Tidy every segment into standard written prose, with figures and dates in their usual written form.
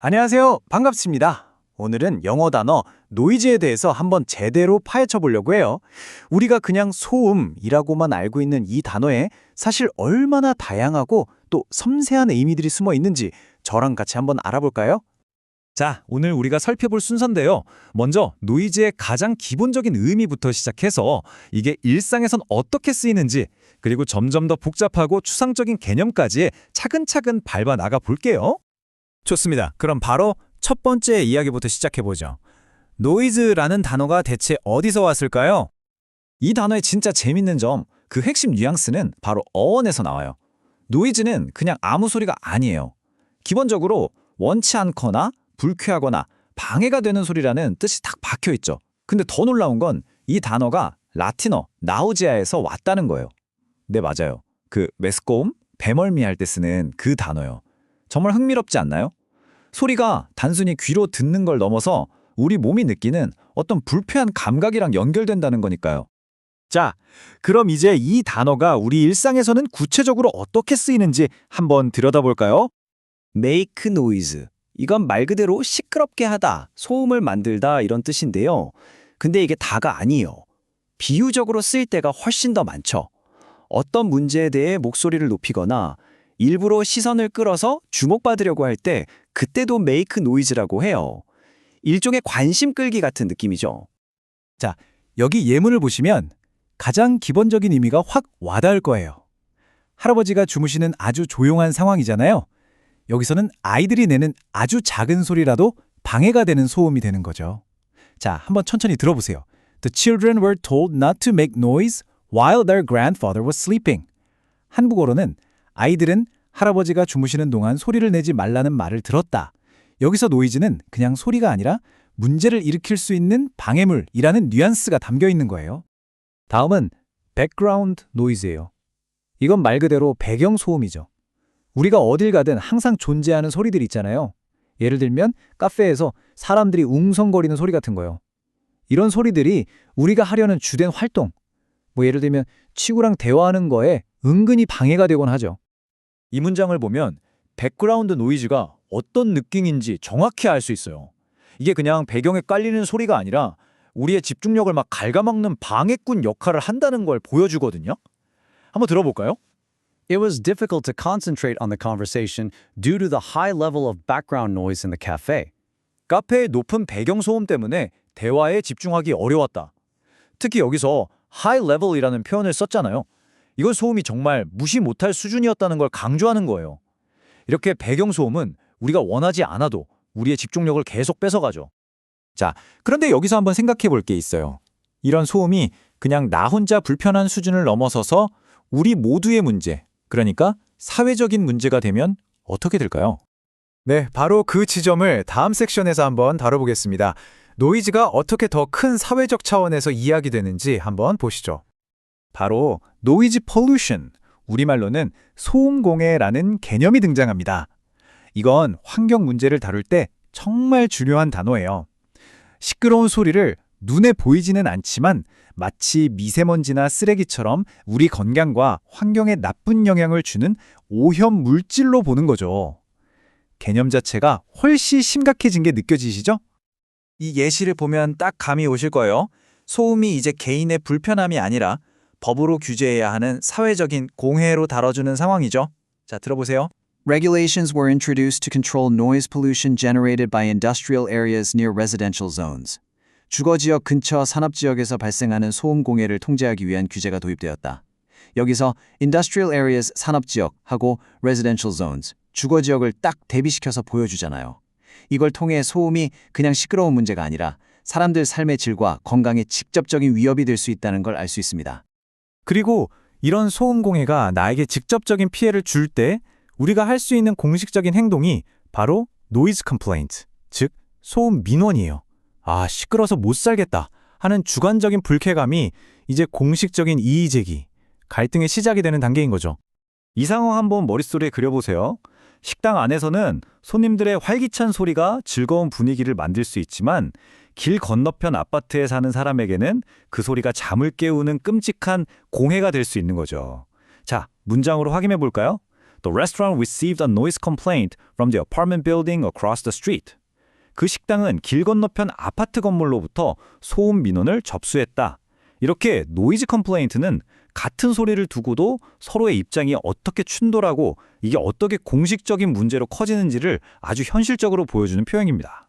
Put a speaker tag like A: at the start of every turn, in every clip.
A: 안녕하세요. 반갑습니다. 오늘은 영어 단어 노이즈에 대해서 한번 제대로 파헤쳐 보려고 해요. 우리가 그냥 소음이라고만 알고 있는 이 단어에 사실 얼마나 다양하고 또 섬세한 의미들이 숨어 있는지 저랑 같이 한번 알아볼까요?
B: 자, 오늘 우리가 살펴볼 순서인데요. 먼저 노이즈의 가장 기본적인 의미부터 시작해서 이게 일상에선 어떻게 쓰이는지, 그리고 점점 더 복잡하고 추상적인 개념까지 차근차근 밟아 나가 볼게요.
A: 좋습니다. 그럼 바로 첫 번째 이야기부터 시작해보죠. 노이즈라는 단어가 대체 어디서 왔을까요? 이 단어의 진짜 재밌는 점, 그 핵심 뉘앙스는 바로 어원에서 나와요. 노이즈는 그냥 아무 소리가 아니에요. 기본적으로 원치 않거나 불쾌하거나 방해가 되는 소리라는 뜻이 딱 박혀 있죠. 근데 더 놀라운 건 이 단어가 라틴어 나우지아에서 왔다는 거예요. 네, 맞아요. 그 메스꺼움, 배멀미할 때 쓰는 그 단어요. 정말 흥미롭지 않나요? 소리가 단순히 귀로 듣는 걸 넘어서 우리 몸이 느끼는 어떤 불쾌한 감각이랑 연결된다는 거니까요. 자, 그럼 이제 이 단어가 우리 일상에서는 구체적으로 어떻게 쓰이는지 한번 들여다볼까요?
C: make noise. 이건 말 그대로 시끄럽게 하다, 소음을 만들다 이런 뜻인데요. 근데 이게 다가 아니에요. 비유적으로 쓰일 때가 훨씬 더 많죠. 어떤 문제에 대해 목소리를 높이거나 일부러 시선을 끌어서 주목받으려고 할 때 그때도 make noise라고 해요. 일종의 관심 끌기 같은 느낌이죠.
A: 자, 여기 예문을 보시면 가장 기본적인 의미가 확 와닿을 거예요. 할아버지가 주무시는 아주 조용한 상황이잖아요. 여기서는 아이들이 내는 아주 작은 소리라도 방해가 되는 소음이 되는 거죠. 자, 한번 천천히 들어보세요. The children were told not to make noise while their grandfather was sleeping. 한국어로는 아이들은 할아버지가 주무시는 동안 소리를 내지 말라는 말을 들었다. 여기서 노이즈는 그냥 소리가 아니라 문제를 일으킬 수 있는 방해물이라는 뉘앙스가 담겨 있는 거예요. 다음은 background noise예요. 이건 말 그대로 배경 소음이죠. 우리가 어딜 가든 항상 존재하는 소리들 있잖아요. 예를 들면 카페에서 사람들이 웅성거리는 소리 같은 거요. 이런 소리들이 우리가 하려는 주된 활동, 예를 들면 친구랑 대화하는 거에 은근히 방해가 되곤 하죠. 이 문장을 보면 백그라운드 노이즈가 어떤 느낌인지 정확히 알 수 있어요. 이게 그냥 배경에 깔리는 소리가 아니라 우리의 집중력을 막 갉아먹는 방해꾼 역할을 한다는 걸 보여주거든요. 한번 들어볼까요?
D: It was difficult to concentrate on the conversation due to the high level of background noise in the cafe.
A: 카페의 높은 배경 소음 때문에 대화에 집중하기 어려웠다. 특히 여기서 high level이라는 표현을 썼잖아요. 이건 소음이 정말 무시 못할 수준이었다는 걸 강조하는 거예요. 이렇게 배경 소음은 우리가 원하지 않아도 우리의 집중력을 계속 뺏어가죠. 자, 그런데 여기서 한번 생각해 볼 게 있어요. 이런 소음이 그냥 나 혼자 불편한 수준을 넘어서서 우리 모두의 문제, 그러니까 사회적인 문제가 되면 어떻게 될까요? 네, 바로 그 지점을 다음 섹션에서 한번 다뤄보겠습니다. 노이즈가 어떻게 더 큰 사회적 차원에서 이야기되는지 한번 보시죠. 바로 노이즈 폴루션, 우리말로는 소음공해라는 개념이 등장합니다. 이건 환경 문제를 다룰 때 정말 중요한 단어예요. 시끄러운 소리를 눈에 보이지는 않지만 마치 미세먼지나 쓰레기처럼 우리 건강과 환경에 나쁜 영향을 주는 오염 물질로 보는 거죠. 개념 자체가 훨씬 심각해진 게 느껴지시죠? 이 예시를 보면 딱 감이 오실 거예요. 소음이 이제 개인의 불편함이 아니라 법으로 규제해야 하는 사회적인 공해로 다뤄주는 상황이죠. 자, 들어보세요.
E: Regulations were introduced to control noise pollution generated by industrial areas near residential zones. 주거지역 근처 산업지역에서 발생하는 소음 공해를 통제하기 위한 규제가 도입되었다. 여기서 industrial areas 산업지역하고 residential zones 주거지역을 딱 대비시켜서 보여주잖아요. 이걸 통해 소음이 그냥 시끄러운 문제가 아니라 사람들 삶의 질과 건강에 직접적인 위협이 될 수 있다는 걸 알 수 있습니다.
A: 그리고 이런 소음 공해가 나에게 직접적인 피해를 줄 때 우리가 할 수 있는 공식적인 행동이 바로 노이즈 컴플레인트, 즉 소음 민원이에요. 아, 시끄러워서 못 살겠다 하는 주관적인 불쾌감이 이제 공식적인 이의 제기, 갈등의 시작이 되는 단계인 거죠. 이 상황 한번 머릿속에 그려보세요. 식당 안에서는 손님들의 활기찬 소리가 즐거운 분위기를 만들 수 있지만 길 건너편 아파트에 사는 사람에게는 그 소리가 잠을 깨우는 끔찍한 공해가 될 수 있는 거죠. 자, 문장으로 확인해 볼까요?
B: The restaurant received a noise complaint from the apartment building across the street. 그 식당은 길 건너편 아파트 건물로부터 소음 민원을 접수했다. 이렇게 노이즈 컴플레인트는 같은 소리를 두고도 서로의 입장이 어떻게 충돌하고 이게 어떻게 공식적인 문제로 커지는지를 아주 현실적으로 보여주는 표현입니다.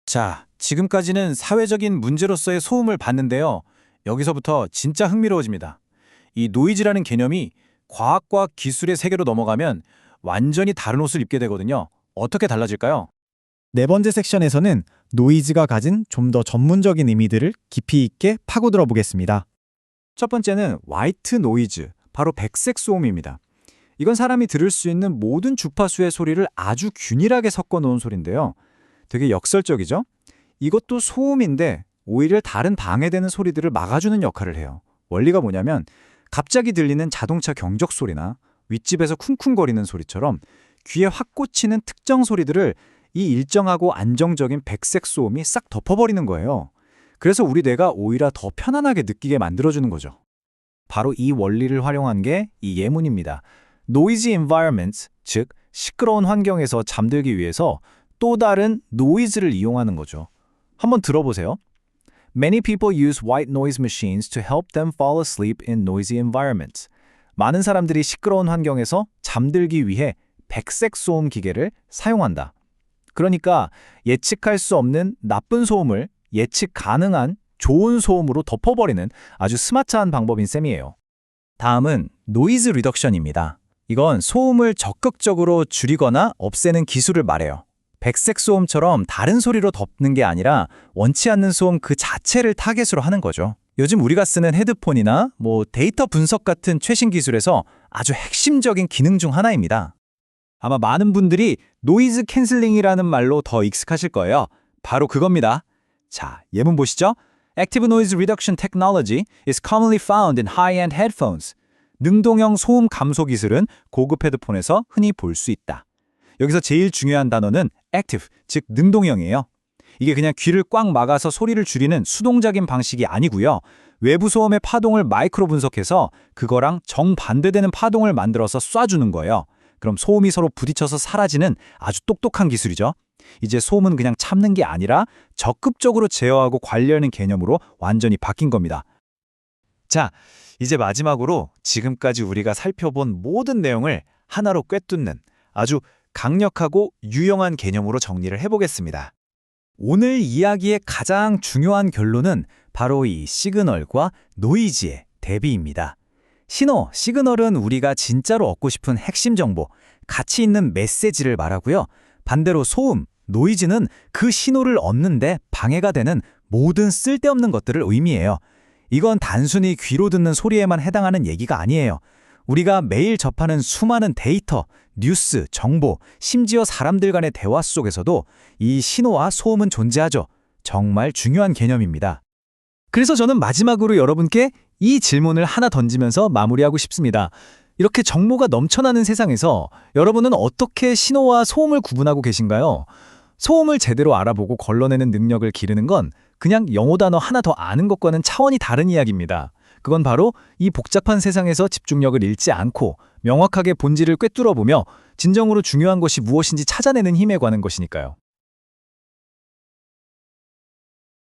A: 자, 지금까지는 사회적인 문제로서의 소음을 봤는데요. 여기서부터 진짜 흥미로워집니다. 이 노이즈라는 개념이 과학과 기술의 세계로 넘어가면 완전히 다른 옷을 입게 되거든요. 어떻게 달라질까요?
F: 네 번째 섹션에서는 노이즈가 가진 좀 더 전문적인 의미들을 깊이 있게 파고들어 보겠습니다.
A: 첫 번째는 화이트 노이즈, 바로 백색 소음입니다. 이건 사람이 들을 수 있는 모든 주파수의 소리를 아주 균일하게 섞어 놓은 소리인데요. 되게 역설적이죠? 이것도 소음인데 오히려 다른 방해되는 소리들을 막아주는 역할을 해요. 원리가 뭐냐면 갑자기 들리는 자동차 경적 소리나 윗집에서 쿵쿵거리는 소리처럼 귀에 확 꽂히는 특정 소리들을 이 일정하고 안정적인 백색 소음이 싹 덮어버리는 거예요. 그래서 우리 뇌가 오히려 더 편안하게 느끼게 만들어주는 거죠. 바로 이 원리를 활용한 게 이 예문입니다. Noisy environments, 즉 시끄러운 환경에서 잠들기 위해서 또 다른 노이즈를 이용하는 거죠. 한번 들어보세요. Many people use white noise machines to help them fall asleep in noisy environments. 많은 사람들이 시끄러운 환경에서 잠들기 위해 백색 소음 기계를 사용한다. 그러니까 예측할 수 없는 나쁜 소음을 예측 가능한 좋은 소음으로 덮어버리는 아주 스마트한 방법인 셈이에요. 다음은 노이즈 리덕션입니다. 이건 소음을 적극적으로 줄이거나 없애는 기술을 말해요. 백색 소음처럼 다른 소리로 덮는 게 아니라 원치 않는 소음 그 자체를 타겟으로 하는 거죠. 요즘 우리가 쓰는 헤드폰이나 데이터 분석 같은 최신 기술에서 아주 핵심적인 기능 중 하나입니다. 아마 많은 분들이 노이즈 캔슬링이라는 말로 더 익숙하실 거예요. 바로 그겁니다. 자, 예문 보시죠. Active Noise Reduction Technology is commonly found in high-end headphones. 능동형 소음 감소 기술은 고급 헤드폰에서 흔히 볼 수 있다. 여기서 제일 중요한 단어는 active, 즉 능동형이에요. 이게 그냥 귀를 꽉 막아서 소리를 줄이는 수동적인 방식이 아니고요. 외부 소음의 파동을 마이크로 분석해서 그거랑 정반대되는 파동을 만들어서 쏴주는 거예요. 그럼 소음이 서로 부딪혀서 사라지는 아주 똑똑한 기술이죠. 이제 소음은 그냥 참는 게 아니라 적극적으로 제어하고 관리하는 개념으로 완전히 바뀐 겁니다. 자, 이제 마지막으로 지금까지 우리가 살펴본 모든 내용을 하나로 꿰뚫는 아주 강력하고 유용한 개념으로 정리를 해보겠습니다. 오늘 이야기의 가장 중요한 결론은 바로 이 시그널과 노이즈의 대비입니다. 신호, 시그널은 우리가 진짜로 얻고 싶은 핵심 정보, 가치 있는 메시지를 말하고요. 반대로 소음, 노이즈는 그 신호를 얻는데 방해가 되는 모든 쓸데없는 것들을 의미해요. 이건 단순히 귀로 듣는 소리에만 해당하는 얘기가 아니에요. 우리가 매일 접하는 수많은 데이터, 뉴스, 정보, 심지어 사람들 간의 대화 속에서도 이 신호와 소음은 존재하죠. 정말 중요한 개념입니다. 그래서 저는 마지막으로 여러분께 이 질문을 하나 던지면서 마무리하고 싶습니다. 이렇게 정보가 넘쳐나는 세상에서 여러분은 어떻게 신호와 소음을 구분하고 계신가요? 소음을 제대로 알아보고 걸러내는 능력을 기르는 건 그냥 영어 단어 하나 더 아는 것과는 차원이 다른 이야기입니다. 그건 바로 이 복잡한 세상에서 집중력을 잃지 않고 명확하게 본질을 꿰뚫어보며 진정으로 중요한 것이 무엇인지 찾아내는 힘에 관한 것이니까요.